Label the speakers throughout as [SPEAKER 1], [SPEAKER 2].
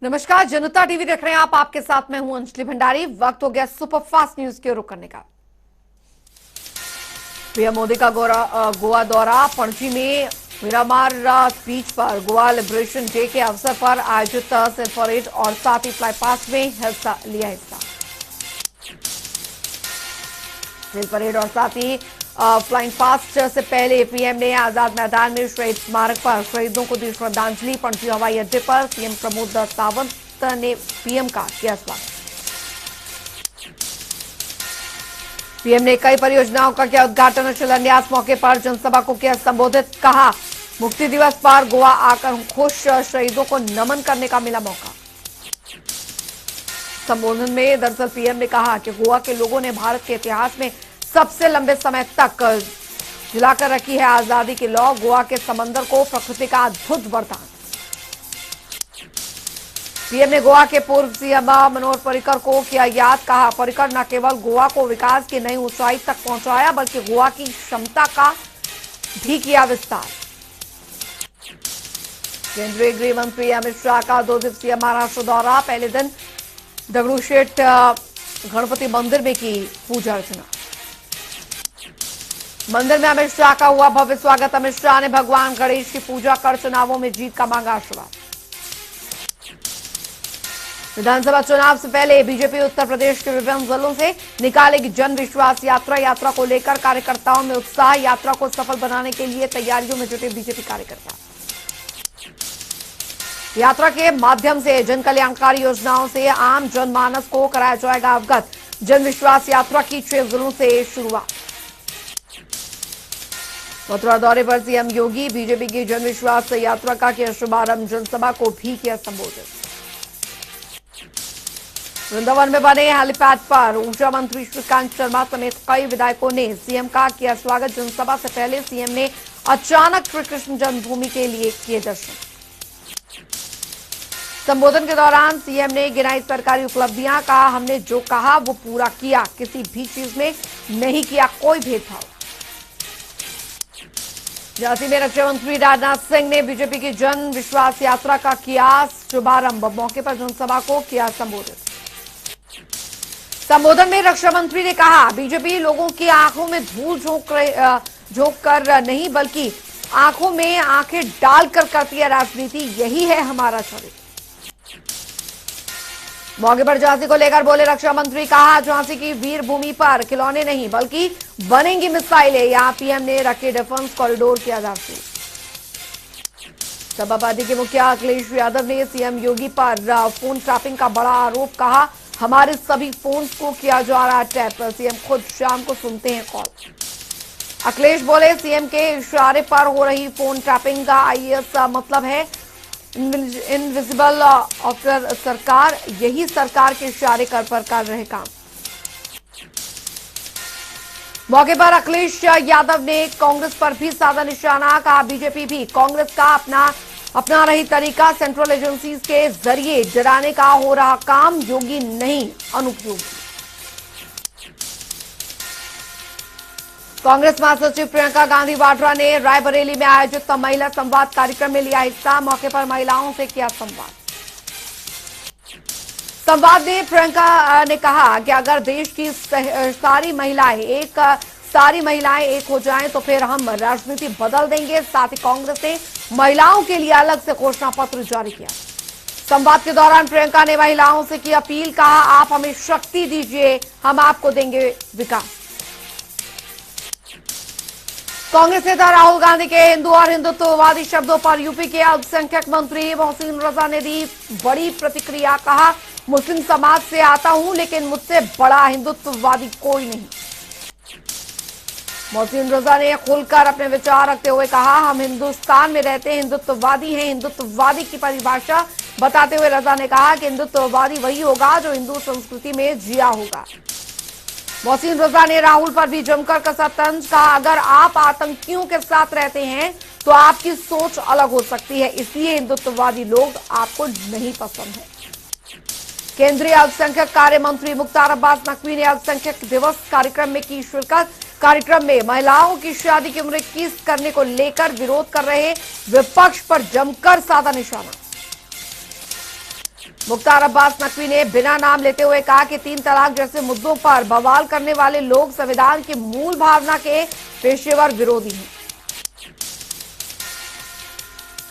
[SPEAKER 1] नमस्कार, जनता टीवी देख रहे हैं आप। आपके साथ मैं हूं अंजलि भंडारी। वक्त हो गया सुपरफास्ट न्यूज के रुख करने का। पीएम मोदी का गोवा दौरा। पणजी में मिरामार बीच पर गोवा लिबरेशन डे के अवसर पर आयोजित सेल परेड और साथ ही फ्लाई पास्ट में हिस्सा लिया। सेल परेड और साथ ही फ्लाइंग पास्ट से पहले पीएम ने आजाद मैदान में शहीद स्मारक पर शहीदों को दी श्रद्धांजलि। पणजी हवाई अड्डे पर सीएम प्रमोद सावंत ने पीएम का किया स्वागत। पीएम ने कई परियोजनाओं का किया उद्घाटन और शिलान्यास। मौके पर जनसभा को किया संबोधित। कहा, मुक्ति दिवस पर गोवा आकर हूं खुश, शहीदों को नमन करने का मिला मौका। संबोधन में दरअसल पीएम ने कहा कि गोवा के लोगों ने भारत के इतिहास में सबसे लंबे समय तक जिलाकर रखी है आजादी की लौ। गोवा के समंदर को प्रकृति का अद्भुत वरदान। पीएम ने गोवा के पूर्व सीएम मनोहर पर्रिकर को किया याद। कहा, पर्रिकर न केवल गोवा को विकास की नई ऊंचाई तक पहुंचाया बल्कि गोवा की क्षमता का भी किया विस्तार। केंद्रीय गृह मंत्री अमित शाह का 2 दिवसीय महाराष्ट्र दौरा। पहले दिन दगड़ूशेठ गणपति मंदिर में की पूजा अर्चना। मंदिर में अमित शाह का हुआ भव्य स्वागत। अमित शाह ने भगवान गणेश की पूजा कर चुनावों में जीत का मांगा आशीर्वाद। विधानसभा चुनाव से पहले बीजेपी उत्तर प्रदेश के विभिन्न जिलों से निकालेगी जन विश्वास यात्रा। यात्रा को लेकर कार्यकर्ताओं में उत्साह। यात्रा को सफल बनाने के लिए तैयारियों में जुटे बीजेपी कार्यकर्ता। यात्रा के माध्यम से जन कल्याणकारी योजनाओं से आम जनमानस को कराया जाएगा अवगत। जन विश्वास यात्रा की 6 जिलों से शुरुआत। मथुरा दौरे पर सीएम योगी। बीजेपी की जन विश्वास यात्रा का किया शुभारंभ। जनसभा को भी किया संबोधित। वृंदावन में बने हेलीपैड पर ऊर्जा मंत्री श्रीकांत शर्मा समेत कई विधायकों ने सीएम का किया स्वागत। जनसभा से पहले सीएम ने अचानक श्री कृष्ण जन्मभूमि के लिए किए दर्शन। संबोधन के दौरान सीएम ने गिनाई सरकारी उपलब्धियां। कहा, हमने जो कहा वो पूरा किया, किसी भी चीज में नहीं किया कोई भेदभाव। झांसी में रक्षा मंत्री राजनाथ सिंह ने बीजेपी की जन विश्वास यात्रा का किया शुभारंभ। मौके पर जनसभा को किया संबोधित। संबोधन में रक्षा मंत्री ने कहा, बीजेपी लोगों की आंखों में धूल झोंक कर नहीं बल्कि आंखों में आंखें डालकर करती है राजनीति। यही है हमारा चरित्र। मौके पर झांसी को लेकर बोले रक्षा मंत्री। कहा, झांसी की वीर भूमि पर खिलौने नहीं बल्कि बनेंगी मिसाइलें। यहां पीएम ने रखे डिफेंस कॉरिडोर की आधारशिला। सपा के मुखिया अखिलेश यादव ने सीएम योगी पर फोन टैपिंग का बड़ा आरोप। कहा, हमारे सभी फोन को किया जा रहा टैप। सीएम खुद शाम को सुनते हैं कॉल। अखिलेश बोले, सीएम के इशारे पर हो रही फोन टैपिंग का आईएएस मतलब है इनविजिबल ऑफिसर सरकार। यही सरकार के इशारे पर कर रहे काम। मौके पर अखिलेश यादव ने कांग्रेस पर भी साधा निशाना। कहा, बीजेपी भी कांग्रेस का अपना रही तरीका। सेंट्रल एजेंसीज के जरिए डराने का हो रहा काम। योगी नहीं, अनूप योगी। कांग्रेस महासचिव प्रियंका गांधी वाड्रा ने रायबरेली में आयोजित महिला संवाद कार्यक्रम में लिया हिस्सा। मौके पर महिलाओं से किया संवाद। संवाद में प्रियंका ने कहा कि अगर देश की सारी महिलाएं एक हो जाएं तो फिर हम राजनीति बदल देंगे। साथ ही कांग्रेस ने महिलाओं के लिए अलग से घोषणा पत्र जारी किया। संवाद के दौरान प्रियंका ने महिलाओं से की अपील। कहा, आप हमें शक्ति दीजिए, हम आपको देंगे विकास। कांग्रेस नेता राहुल गांधी के हिंदू और हिंदुत्ववादी शब्दों पर यूपी के अल्पसंख्यक मंत्री मोहसिन रजा ने दी बड़ी प्रतिक्रिया। कहा, मुस्लिम समाज से आता हूं लेकिन मुझसे बड़ा हिंदुत्ववादी कोई नहीं। मोहसिन रजा ने खुलकर अपने विचार रखते हुए कहा, हम हिंदुस्तान में रहते हैं, हिंदुत्ववादी हैं। हिंदुत्ववादी की परिभाषा बताते हुए रजा ने कहा कि हिंदुत्ववादी वही होगा जो हिंदू संस्कृति में जिया होगा। मोहसिन रजा ने राहुल पर भी जमकर कसा तंज। कहा, अगर आप आतंकियों के साथ रहते हैं तो आपकी सोच अलग हो सकती है, इसलिए हिंदुत्ववादी लोग आपको नहीं पसंद है। केंद्रीय अल्पसंख्यक कार्य मंत्री मुख्तार अब्बास नकवी ने अल्पसंख्यक दिवस कार्यक्रम में की शिरकत। कार्यक्रम में महिलाओं की शादी की उम्र 21 करने को लेकर विरोध कर रहे विपक्ष पर जमकर साधा निशाना। मुख्तार अब्बास नकवी ने बिना नाम लेते हुए कहा कि 3 तलाक जैसे मुद्दों पर बवाल करने वाले लोग संविधान की मूल भावना के पेशेवर विरोधी हैं।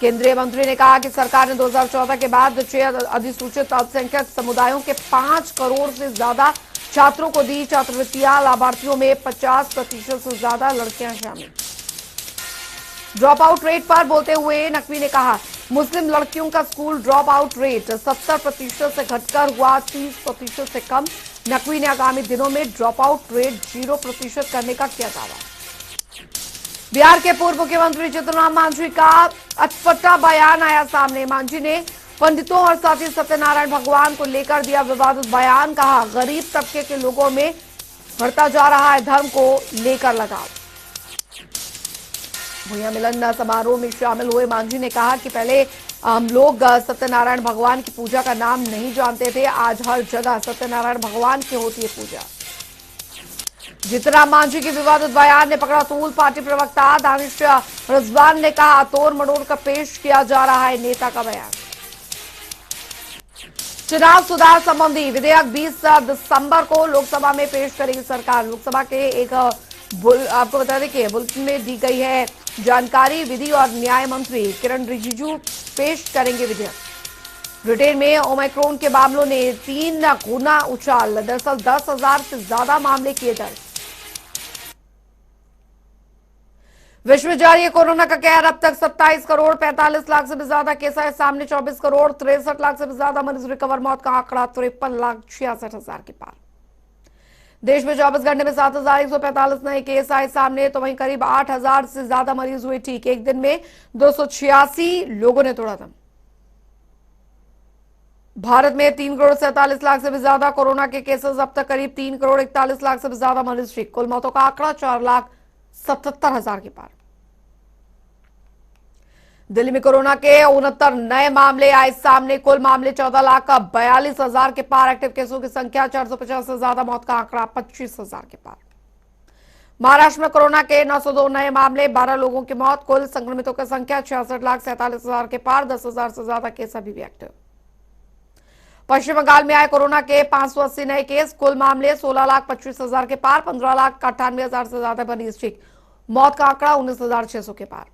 [SPEAKER 1] केंद्रीय मंत्री ने कहा कि सरकार ने 2014 के बाद 6 अधिसूचित अल्पसंख्यक समुदायों के 5 करोड़ से ज्यादा छात्रों को दी छात्रवृत्तियां। लाभार्थियों में 50% से ज्यादा लड़कियां शामिल। ड्रॉप आउट रेट पर बोलते हुए नकवी ने कहा, मुस्लिम लड़कियों का स्कूल ड्रॉप आउट रेट 70% से घटकर हुआ 30% से कम। नकवी ने आगामी दिनों में ड्रॉप आउट रेट 0% करने का किया दावा। बिहार के पूर्व मुख्यमंत्री जीतन राम मांझी का अटपटा बयान आया सामने। मांझी ने पंडितों और साथ ही सत्यनारायण भगवान को लेकर दिया विवादित बयान। कहा, गरीब तबके के लोगों में बढ़ता जा रहा है धर्म को लेकर लगाव। भूया मिलन समारोह में शामिल हुए मांझी ने कहा कि पहले हम लोग सत्यनारायण भगवान की पूजा का नाम नहीं जानते थे, आज हर जगह सत्यनारायण भगवान की होती है पूजा। जीतन राम मांझी के विवादित बयान ने पकड़ा तूल। पार्टी प्रवक्ता दानिश रिजवान ने कहा, तोड़ मड़ोड़ कर पेश किया जा रहा है नेता का बयान। चुनाव सुधार संबंधी विधेयक 20 दिसंबर को लोकसभा में पेश करेगी सरकार। लोकसभा के एक आपको बता दें कि बुलेटिन में दी गई है जानकारी। विधि और न्याय मंत्री किरण रिजिजू पेश करेंगे विधेयक। ब्रिटेन में ओमिक्रॉन के मामलों ने 3 गुना उछाल। दरअसल 10,000 से ज्यादा मामले किए दर्ज। विश्व में जारी है कोरोना का कहर। अब तक 27 करोड़ 45 लाख से भी ज्यादा केस आए सामने। 24 करोड़ 63 लाख से भी ज्यादा मरीज रिकवर। मौत का आंकड़ा 53,66,000 के पार। देश में 24 घंटे में 7,145 नए केस आए सामने, तो वहीं करीब 8,000 से ज्यादा मरीज हुए ठीक। एक दिन में 286 लोगों ने तोड़ा दम। भारत में 3 करोड़ 47 लाख से भी ज्यादा कोरोना के केसेस। अब तक करीब 3 करोड़ 41 लाख से भी ज्यादा मरीज ठीक। कुल मौतों का आंकड़ा 4,77,000 के पार। दिल्ली में कोरोना के 69 नए मामले आए सामने। कुल मामले 14,42,000 के पार। एक्टिव केसों की संख्या 450 से ज्यादा। मौत का आंकड़ा 25,000 के पार। महाराष्ट्र में कोरोना के 902 नए मामले, 12 लोगों की मौत। कुल संक्रमितों की संख्या 66,47,000 के पार। 10,000 से ज्यादा केस अभी भी एक्टिव। पश्चिम बंगाल में आए कोरोना के 580 नए केस। कुल मामले 16,25,000 के पार। 15,98,000 से ज्यादा मरीज ठीक। मौत का आंकड़ा 19,600 के पार।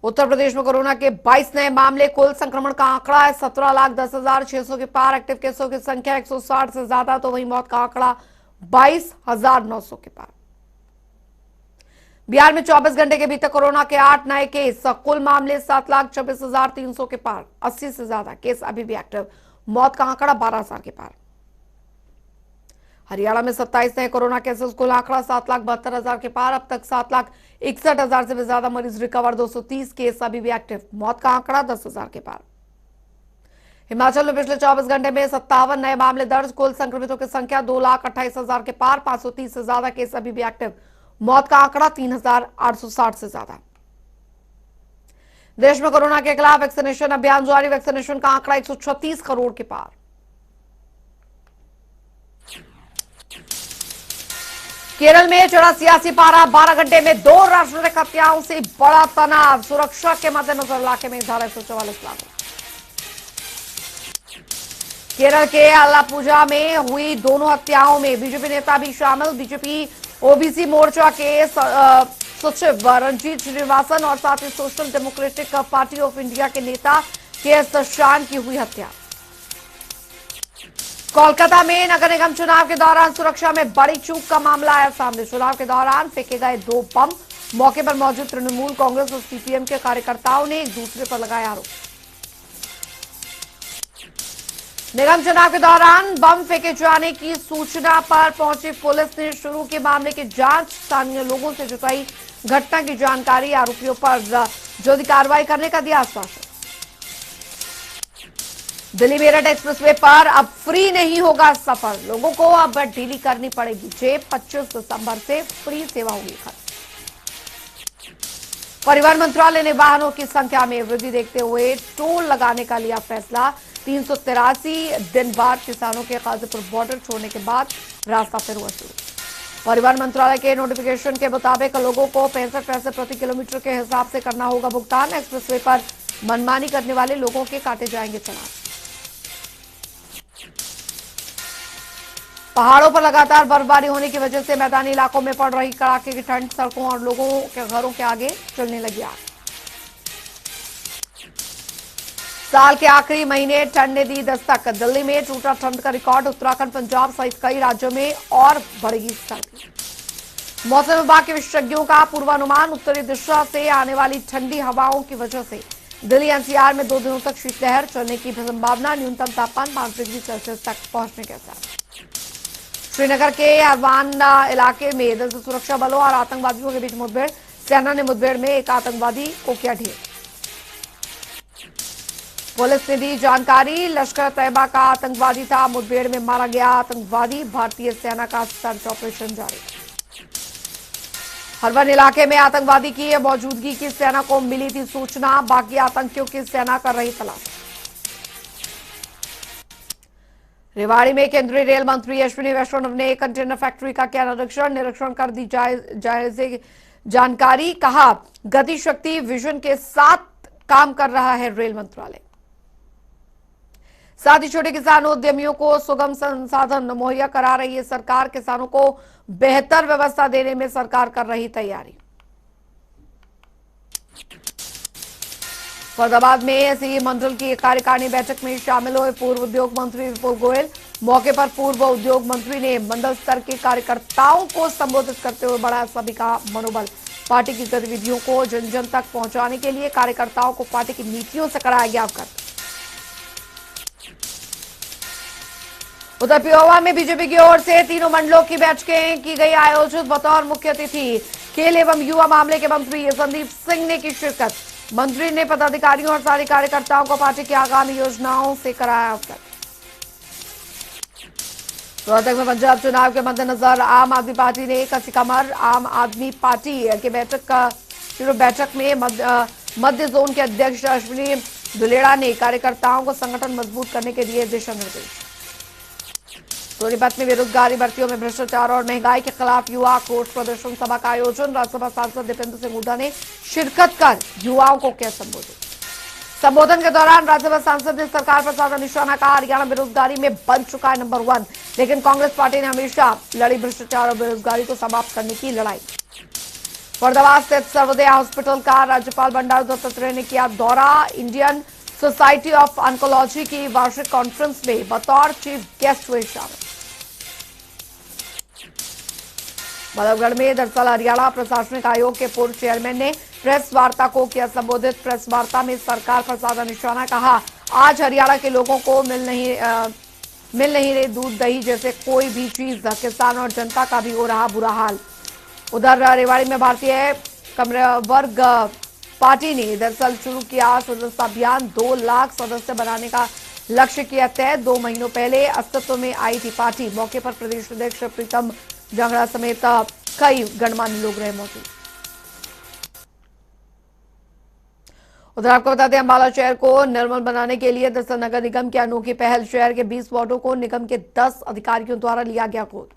[SPEAKER 1] उत्तर प्रदेश में कोरोना के 22 नए मामले। कुल संक्रमण का आंकड़ा है 17,10,600 के पार। एक्टिव केसों की संख्या 160 से ज्यादा, तो वहीं मौत का आंकड़ा 22,900 के पार। बिहार में 24 घंटे के भीतर कोरोना के 8 नए केस। कुल मामले 7,26,300 के पार। 80 से ज्यादा केस अभी भी एक्टिव। मौत का आंकड़ा 12,000 के पार। हरियाणा में 27 नए कोरोना केसेस। कुल आंकड़ा 7,72,000 के पार। अब तक 7,61,000 से भी ज्यादा मरीज रिकवर। 230 केस अभी भी एक्टिव। मौत का आंकड़ा 10,000 के पार। हिमाचल में पिछले 24 घंटे में 57 नए मामले दर्ज। कुल संक्रमितों की संख्या 2,28,000 के पार। 530 से ज्यादा केस अभी भी एक्टिव। मौत का आंकड़ा 3,860 से ज्यादा। देश में कोरोना के खिलाफ वैक्सीनेशन अभियान जारी। वैक्सीनेशन का आंकड़ा 136 करोड़ के पार। केरल में चढ़ा सियासी पारा। 12 घंटे में 2 राजनीतिक हत्याओं से बड़ा तनाव। सुरक्षा के मद्देनजर इलाके में धारा 144 लागू। केरल के आलापुझा में हुई दोनों हत्याओं में बीजेपी नेता भी शामिल। बीजेपी ओबीसी मोर्चा के सचिव रंजीत श्रीनिवासन और साथ ही social democratic party of India के नेता के.एस. शान की हुई हत्या। कोलकाता में नगर निगम चुनाव के दौरान सुरक्षा में बड़ी चूक का मामला आया सामने। चुनाव के दौरान फेंके गए 2 बम। मौके पर मौजूद तृणमूल कांग्रेस और सीपीएम के कार्यकर्ताओं ने एक दूसरे पर लगाया आरोप। निगम चुनाव के दौरान बम फेंके जाने की सूचना पर पहुंची पुलिस ने शुरू की मामले की जांच। स्थानीय लोगों से जुटाई घटना की जानकारी। आरोपियों पर जल्दी कार्रवाई करने का दिया आश्वासन। दिल्ली मेरठ एक्सप्रेसवे पर अब फ्री नहीं होगा सफर। लोगों को अब डीली करनी पड़ेगी जेब। 25 दिसंबर से फ्री सेवा होगी खत्म। परिवहन मंत्रालय ने वाहनों की संख्या में वृद्धि देखते हुए टोल लगाने का लिया फैसला। 383 दिन बाद किसानों के गाजीपुर बॉर्डर छोड़ने के बाद रास्ता फिर हुआ शुरू। परिवहन मंत्रालय के नोटिफिकेशन के मुताबिक लोगों को 65 पैसे प्रति किलोमीटर के हिसाब से करना होगा भुगतान। एक्सप्रेसवे पर मनमानी करने वाले लोगों के काटे जाएंगे चालान। पहाड़ों पर लगातार बर्फबारी होने की वजह से मैदानी इलाकों में पड़ रही कड़ाके की ठंड सड़कों और लोगों के घरों के आगे चलने लगी आग। साल के आखिरी महीने ठंड ने दी दस्तक। दिल्ली में टूटा ठंड का रिकॉर्ड। उत्तराखंड, पंजाब सहित कई राज्यों में और बढ़ेगी सर्दी। मौसम विभाग के विशेषज्ञों का पूर्वानुमान। उत्तरी दिशा से आने वाली ठंडी हवाओं की वजह से दिल्ली एनसीआर में 2 दिनों तक शीतलहर चलने की संभावना। न्यूनतम तापमान 5 डिग्री सेल्सियस तक पहुंचने के साथ श्रीनगर के हरवान इलाके में दल सुरक्षा बलों और आतंकवादियों के बीच मुठभेड़। सेना ने मुठभेड़ में एक आतंकवादी को किया ढेर। पुलिस ने दी जानकारी। लश्कर तैयबा का आतंकवादी था, मुठभेड़ में मारा गया आतंकवादी। भारतीय सेना का सर्च ऑपरेशन जारी। हरवन इलाके में आतंकवादी की मौजूदगी की सेना को मिली थी सूचना। बाकी आतंकियों की सेना कर रही तलाश। रेवाड़ी में केंद्रीय रेल मंत्री अश्विनी वैष्णव ने कंटेनर फैक्ट्री का किया निरीक्षण कर दी जायजे जानकारी। कहा गति शक्ति विजन के साथ काम कर रहा है रेल मंत्रालय। साथ ही छोटे किसानों उद्यमियों को सुगम संसाधन मुहैया करा रही है सरकार। किसानों को बेहतर व्यवस्था देने में सरकार कर रही तैयारी। फरीदाबाद में एसई मंडल की कार्यकारिणी बैठक में शामिल हुए पूर्व उद्योग मंत्री विपुल गोयल। मौके पर पूर्व उद्योग मंत्री ने मंडल स्तर के कार्यकर्ताओं को संबोधित करते हुए बढ़ाया सभी का मनोबल। पार्टी की गतिविधियों को जन जन तक पहुंचाने के लिए कार्यकर्ताओं को पार्टी की नीतियों से कराया गया अवगत। उधर पिहोवा में बीजेपी की ओर से तीनों मंडलों की बैठकें की गई आयोजित। बतौर मुख्य अतिथि खेल एवं युवा मामले के मंत्री संदीप सिंह ने की शिरकत। मंत्री ने पदाधिकारियों और सारे कार्यकर्ताओं को पार्टी की आगामी योजनाओं से कराया अवगत। रोहतक में पंजाब चुनाव के मद्देनजर आम आदमी पार्टी ने कसी कमर। आम आदमी पार्टी के बैठक में मध्य जोन के अध्यक्ष अश्विनी दुलेड़ा ने कार्यकर्ताओं को संगठन मजबूत करने के दिए दिशा निर्देश। सोनीपत में बेरोजगारी, भर्तियों में भ्रष्टाचार और महंगाई के खिलाफ युवा आक्रोश प्रदर्शन सभा का आयोजन। राज्यसभा सांसद दीपेंद्र सिंह हुड्डा ने शिरकत कर युवाओं को किया संबोधित। संबोधन के दौरान राज्यसभा सांसद ने सरकार पर साधा निशाना। कहा हरियाणा बेरोजगारी में बन चुका है नंबर 1, लेकिन कांग्रेस पार्टी ने हमेशा लड़ी भ्रष्टाचार और बेरोजगारी को समाप्त करने की लड़ाई। फरीदाबाद स्थित सर्वोदय हॉस्पिटल का राज्यपाल बंडारू दत्तात्रेय ने किया दौरा। इंडियन सोसाइटी ऑफ ऑन्कोलॉजी की वार्षिक कॉन्फ्रेंस में बतौर चीफ गेस्ट हुए शामिल। बल्लभगढ़ में दरअसल हरियाणा प्रशासनिक आयोग के पूर्व चेयरमैन ने प्रेस वार्ता को किया संबोधित। प्रेस वार्ता में सरकार पर साधा निशाना। कहा आज हरियाणा के लोगों को मिल नहीं रहे दूध दही जैसे कोई भी चीज। किसान और जनता का भी हो रहा बुरा हाल। उधर रेवाड़ी में भारतीय कमर वर्ग पार्टी ने दरअसल शुरू किया सदस्यता अभियान। 2 लाख सदस्य बनाने का लक्ष्य किया तय। 2 महीनों पहले अस्तित्व में आई थी पार्टी। मौके पर प्रदेश अध्यक्ष प्रीतम जांगड़ा समेत कई गणमान्य लोग रहे मौजूद। उधर आपको बता दें अंबाला शहर को निर्मल बनाने के लिए दरअसल नगर निगम की अनोखी पहल। शहर के 20 वार्डों को निगम के 10 अधिकारियों द्वारा लिया गया गोद।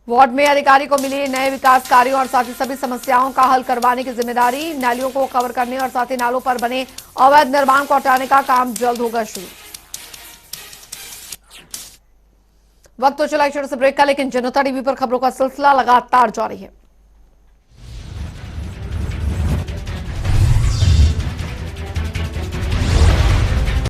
[SPEAKER 1] वार्ड में अधिकारी को मिली नए विकास कार्यों और साथ ही सभी समस्याओं का हल करवाने की जिम्मेदारी। नालियों को कवर करने और साथ ही नालों पर बने अवैध निर्माण को हटाने का काम जल्द होगा शुरू। वक्त तो चला एक छोटे से ब्रेक का, लेकिन जनता टीवी पर खबरों का सिलसिला लगातार जारी है।